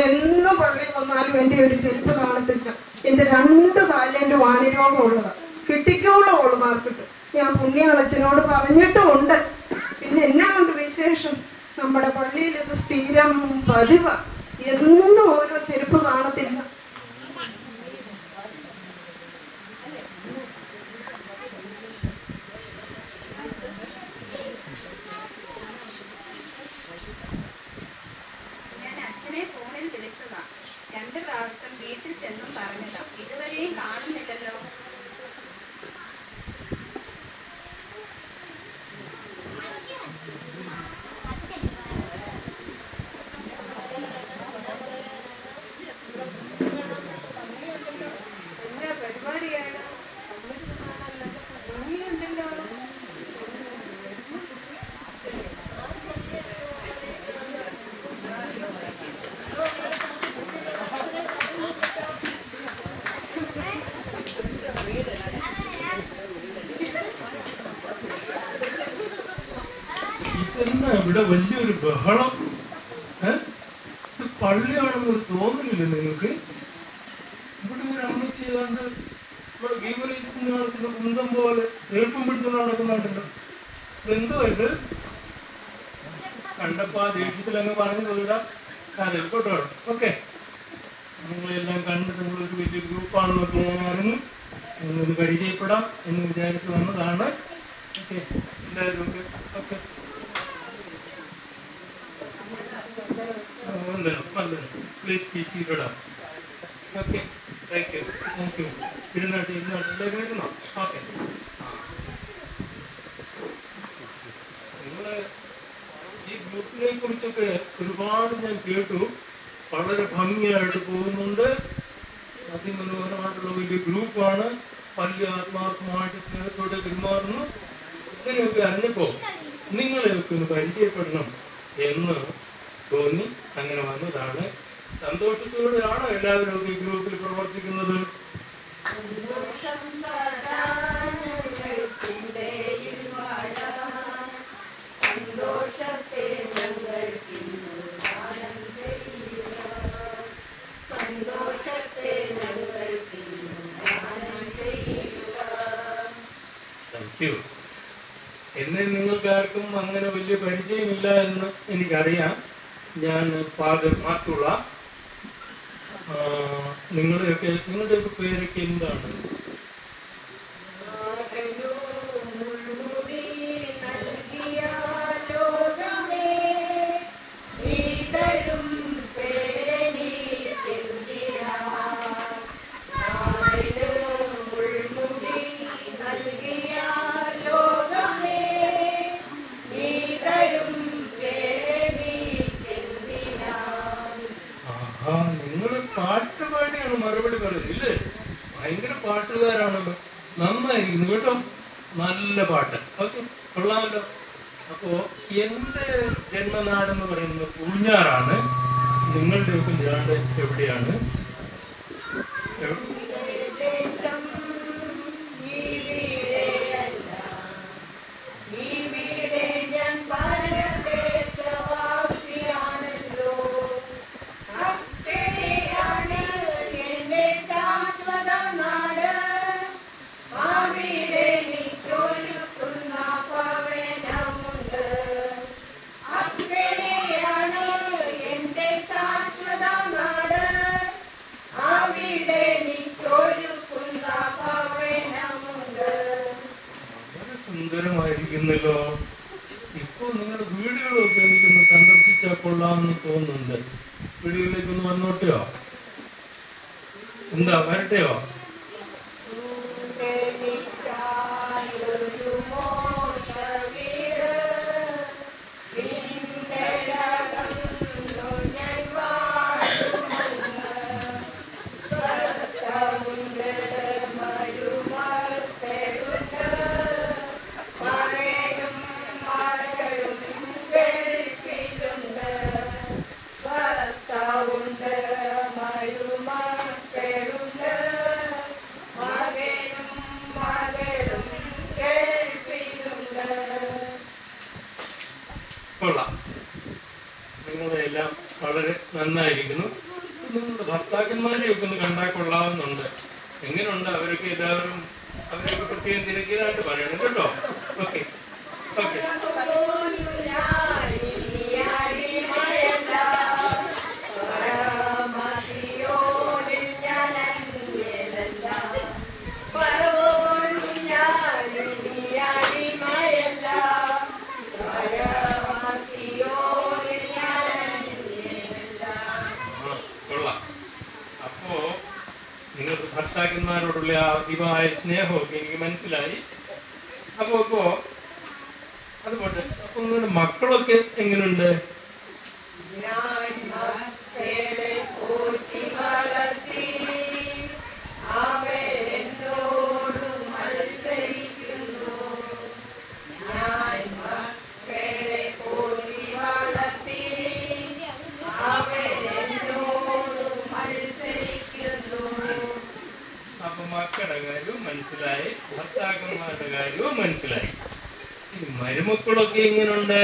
എന്നും പള്ളി വന്നാലും എൻ്റെ ഒരു ചെരുപ്പ് കാണത്തില്ല. എൻ്റെ 2 കാലിൽ എൻ്റെ വാണിരോഗം ഉള്ളതാണ്. കിട്ടിക്കോളൂ മാർക്കിട്ട്. ഞാൻ പുണ്യാളച്ചനോട് പറഞ്ഞിട്ടുമുണ്ട്. പിന്നെ എന്നാ കൊണ്ട് വിശേഷം? നമ്മുടെ പള്ളിയിൽ ഇത് സ്ഥിരം പതിവാ. എന്നും ഓരോ ചെരുപ്പ് കാണത്തില്ല. ഞാൻ അച്ഛനെ ഫോണിൽ വിളിച്ചതാ. 2 പ്രാവശ്യം വീട്ടിൽ ചെന്നും പറഞ്ഞതാ. ഇതുവരെയും കാണുന്നില്ലല്ലോ. ഇവിടെ വലിയൊരു ബഹളം. ഇത് പള്ളിയാണെന്നൊരു തോന്നലില്ല നിങ്ങൾക്ക്? ഇവിടെ ഒരു അമ്മച്ചി ഏതാണ്ട് നമ്മുടെ ഗീവറീസ് നടക്കുന്ന കുന്തം പോലെ എളുപ്പം പിടിച്ചുകൊണ്ട് നടക്കുന്നുണ്ടല്ലോ. എന്തോ ഇത് കണ്ടപ്പോ ആ ദേഷ്യത്തിൽ അങ്ങ് പറഞ്ഞു പോയിടാം. സാധനം കേട്ടോ. ഓക്കെ, നിങ്ങളെല്ലാം കണ്ടിട്ട് നിങ്ങളൊരു വലിയ ഗ്രൂപ്പാണെന്നൊക്കെ ഞാൻ അറിഞ്ഞു. നിങ്ങളൊന്ന് പരിചയപ്പെടാം എന്ന് വിചാരിച്ച് വന്നതാണ്. ഓക്കെ, എല്ലാവരും okay. Please be seated. Okay, thank you. ഇരുന്നോട്ടെ എല്ലാവരും ഇരുന്നോ? ഓക്കെ. നിങ്ങൾ ഈ ഗ്രൂപ്പിനെ കുറിച്ചൊക്കെ ഒരുപാട് ഞാൻ കേട്ടു. വളരെ ഭംഗിയായിട്ട് പോകുന്നുണ്ട്. അതിമനോഹരമായിട്ടുള്ള വലിയ ഗ്രൂപ്പാണ്. വലിയ ആത്മാർത്ഥമായിട്ട് സ്നേഹത്തോടെ പെരുമാറുന്നു. ഇങ്ങനെയൊക്കെ അറിഞ്ഞപ്പോൾ നിങ്ങളെയൊക്കെ ഒന്ന് പരിചയപ്പെടണം എന്ന് തോന്നി അങ്ങനെ വന്നതാണ്. സന്തോഷത്തോടെയാണോ എല്ലാവരും ഒക്കെ ഈ ഗ്രൂപ്പിൽ പ്രവർത്തിക്കുന്നത്? Thank you. എന്നെ നിങ്ങൾക്കാർക്കും അങ്ങനെ വലിയ പരിചയമില്ല എന്ന് എനിക്കറിയാം. ഞാൻ ഫാദർ മാത്തുള്ള. നിങ്ങളുടെയൊക്കെ പേരൊക്കെ എന്താണ്? പാട്ടുപാടിയാണ് മറുപടി പറയുന്നില്ലേ? ഭയങ്കര പാട്ടുകാരാണല്ലോ. നന്നായിരിക്കുന്നു കേട്ടോ, നല്ല പാട്ട്. ഓക്കെ, കൊള്ളാമല്ലോ. അപ്പോ എന്റെ ജന്മനാടെന്ന് പറയുന്നത് പൂഞ്ഞാറാണ്. നിങ്ങളുടെയൊക്കെ നാട് എവിടെയാണ്? സുന്ദരമായിരിക്കുന്നല്ലോ. ഇപ്പൊ നിങ്ങളുടെ വീടുകളൊക്കെ എനിക്കൊന്ന് സന്ദർശിച്ചാൽ കൊള്ളാമെന്ന് തോന്നുന്നുണ്ട്. വീടുകളിലേക്കൊന്ന് വന്നോട്ടെയോ? എന്താ, വരട്ടെയോ? കൊള്ളാം, നിങ്ങളെല്ലാം വളരെ നന്നായിരിക്കുന്നു. നിങ്ങളുടെ ഭർത്താക്കന്മാരെയൊക്കെ ഒന്ന് കണ്ടാൽ കൊള്ളാവുന്നുണ്ട്. എങ്ങനെയുണ്ട് അവരൊക്കെ? എല്ലാവരും അവരൊക്കെ പ്രത്യേകം തിരക്കിയതായിട്ട് പറയണം കേട്ടോ. Okay okay. നിങ്ങൾക്ക് ഭർത്താക്കന്മാരോടുള്ള ആ അതിവായ സ്നേഹമൊക്കെ എനിക്ക് മനസ്സിലായി. അപ്പോ അതുപോലെ അപ്പൊ നിങ്ങളുടെ മക്കളൊക്കെ എങ്ങനെയുണ്ട്? മക്കളുടെ കാര്യവും മനസ്സിലായി, ഭർത്താക്കന്മാരുടെ കാര്യവും മനസ്സിലായി. ഈ മരുമക്കളൊക്കെ എങ്ങനെയുണ്ട്?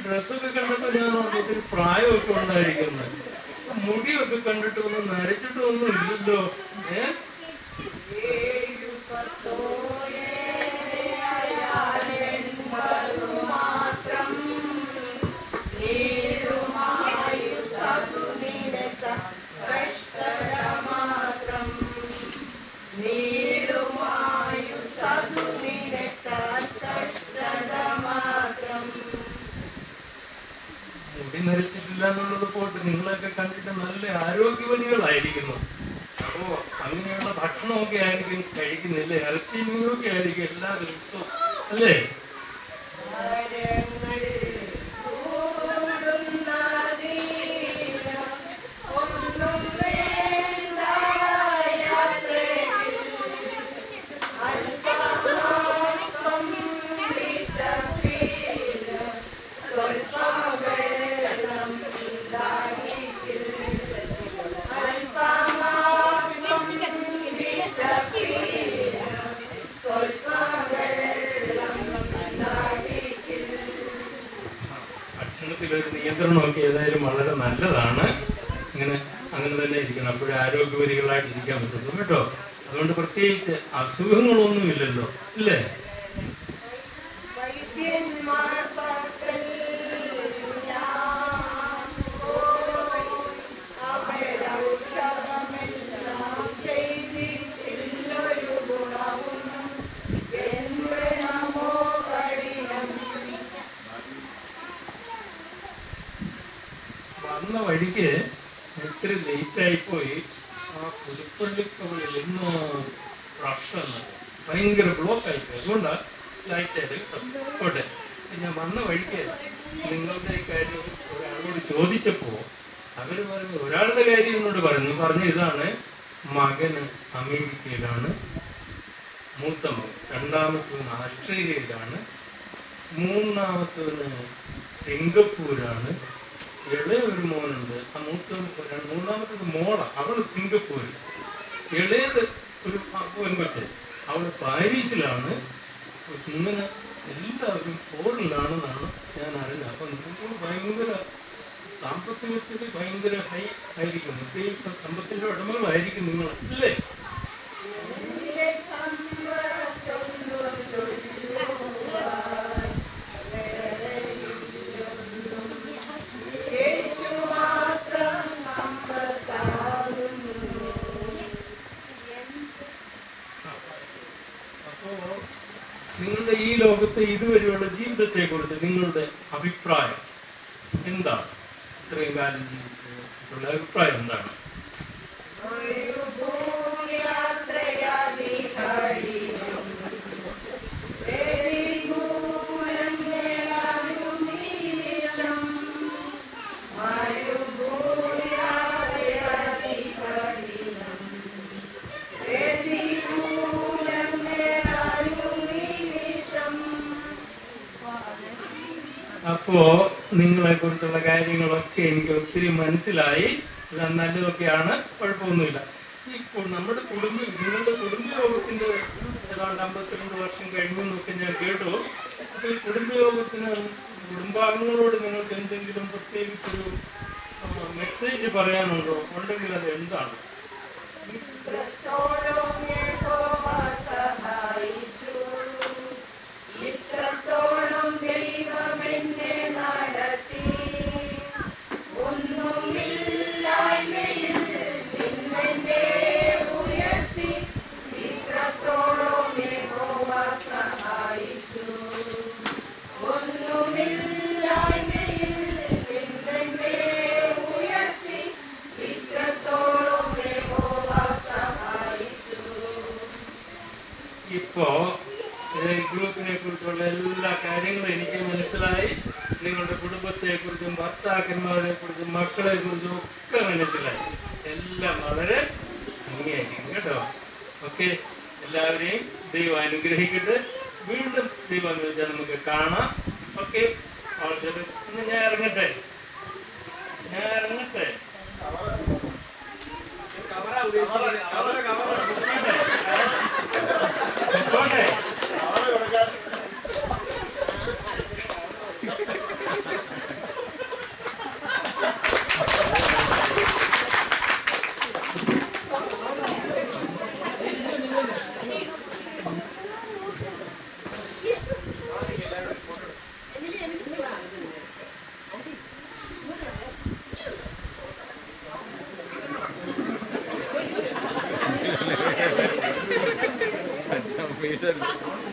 ഡ്രസ്സൊക്കെ കണ്ടപ്പോ ഞാൻ ഒത്തിരി പ്രായമൊക്കെ ഉണ്ടായിരിക്കുന്നത്. മുടിയൊക്കെ കണ്ടിട്ട് ഒന്നും നരച്ചിട്ടൊന്നും ഇല്ലല്ലോ. മുടി നരച്ചിട്ടില്ല എന്നുള്ളത് പോട്ട് നിങ്ങളൊക്കെ കണ്ടിട്ട് നല്ല ആരോഗ്യവതികളായിരിക്കുന്നു. അപ്പോ അങ്ങനെയുള്ള ഭക്ഷണമൊക്കെ ആയിരിക്കും കഴിക്കുന്നില്ലേ? ഇറച്ചി മീനൊക്കെ ആയിരിക്കും എല്ലാ ദിവസവും അല്ലേ? ഭക്ഷണത്തിലൊരു നിയന്ത്രണമൊക്കെ ഏതായാലും വളരെ നല്ലതാണ്. അങ്ങനെ തന്നെ ഇരിക്കണം. അപ്പോഴും ആരോഗ്യവരികളായിട്ട് ഇരിക്കാൻ പറ്റുള്ളൂ കേട്ടോ. അതുകൊണ്ട് പ്രത്യേകിച്ച് അസുഖങ്ങളൊന്നും ഇല്ലല്ലോ ഇല്ലേ? വന്ന വഴിക്ക് ഇത്തിരി ലേറ്റായിപ്പോയി. ആ പുതുപ്പള്ളിക്കവളിൽ ഇന്ന് പ്രശ്നം ഭയങ്കര ബ്ലോക്ക് ആയിപ്പോയി. അതുകൊണ്ടാണ് ലൈറ്റായിട്ട് പോട്ടെ. ഞാൻ വന്ന വഴിക്ക് നിങ്ങളുടെ കാര്യം ഒരാളോട് ചോദിച്ചപ്പോൾ അവർ പറഞ്ഞു, ഒരാളുടെ കാര്യം എന്നോട് പറഞ്ഞു ഇതാണ്, മകന് അമേരിക്കയിലാണ്, മൂത്ത മകൻ, രണ്ടാമത്തവന് ഓസ്ട്രേലിയയിലാണ്, മൂന്നാമത്തവന് സിംഗപ്പൂരാണ്, ഇളയ ഒരു മോനുണ്ട്. ആ മൂന്നാമത്തത് മോള, അവള് സിംഗപ്പൂർ, ഇളയത് ഒരു പെൺകൊച്ച്, അവള് പാരീസിലാണ്. ഇങ്ങനെ എല്ലാവരും ഫോറിലാണെന്നാണ് ഞാൻ അറിഞ്ഞത്. അപ്പൊ നിങ്ങൾ ഭയങ്കര സാമ്പത്തിക സ്ഥിതി ഭയങ്കര ഹൈ ആയിരിക്കും. ഇപ്പം സമ്പത്തിന്റെ ഉടമകളായിരിക്കും നിങ്ങൾ അല്ലേ? നിങ്ങളുടെ ഈ ലോകത്തെ ഇതുവരെയുള്ള ജീവിതത്തെ കുറിച്ച് നിങ്ങളുടെ അഭിപ്രായം എന്താണ്? ഇത്രയും കാലം ജീവിച്ചതിനുള്ള അഭിപ്രായം എന്താണ്? അപ്പോ നിങ്ങളെ കുറിച്ചുള്ള കാര്യങ്ങളൊക്കെ എനിക്ക് ഒത്തിരി മനസ്സിലായി. ഇത് നല്ലതൊക്കെയാണ്, കുഴപ്പമൊന്നുമില്ല. ഇപ്പോൾ നിങ്ങളുടെ കുടുംബയോഗത്തിന്റെ ഏതാണ്ട് 52 വർഷം കഴിഞ്ഞു എന്നൊക്കെ ഞാൻ കേട്ടു. അപ്പോൾ ഈ കുടുംബയോഗത്തിന് കുടുംബാംഗങ്ങളോട് നിങ്ങൾക്ക് എന്തെങ്കിലും പ്രത്യേകിച്ചൊരു മെസ്സേജ് പറയാനുണ്ടോ? ഉണ്ടെങ്കിൽ അത് എന്താണ്? ഇപ്പോ ഗ്രൂപ്പിനെ കുറിച്ചുള്ള എല്ലാ കാര്യങ്ങളും എനിക്ക് മനസ്സിലായി. നിങ്ങളുടെ കുടുംബത്തെ കുറിച്ചും ഭർത്താക്കന്മാരെ കുറിച്ചും മക്കളെ കുറിച്ചും ഒക്കെ മനസ്സിലായി. എല്ലാം വളരെ ഭംഗിയായിരിക്കും കേട്ടോ. ഓക്കെ, എല്ലാവരെയും ദൈവം അനുഗ്രഹിക്കട്ടെ. വീണ്ടും ദൈവം എന്ന് വെച്ചാൽ നമുക്ക് കാണാം. ഓക്കെ, ഞാൻ ഇറങ്ങട്ടെ. अच्छा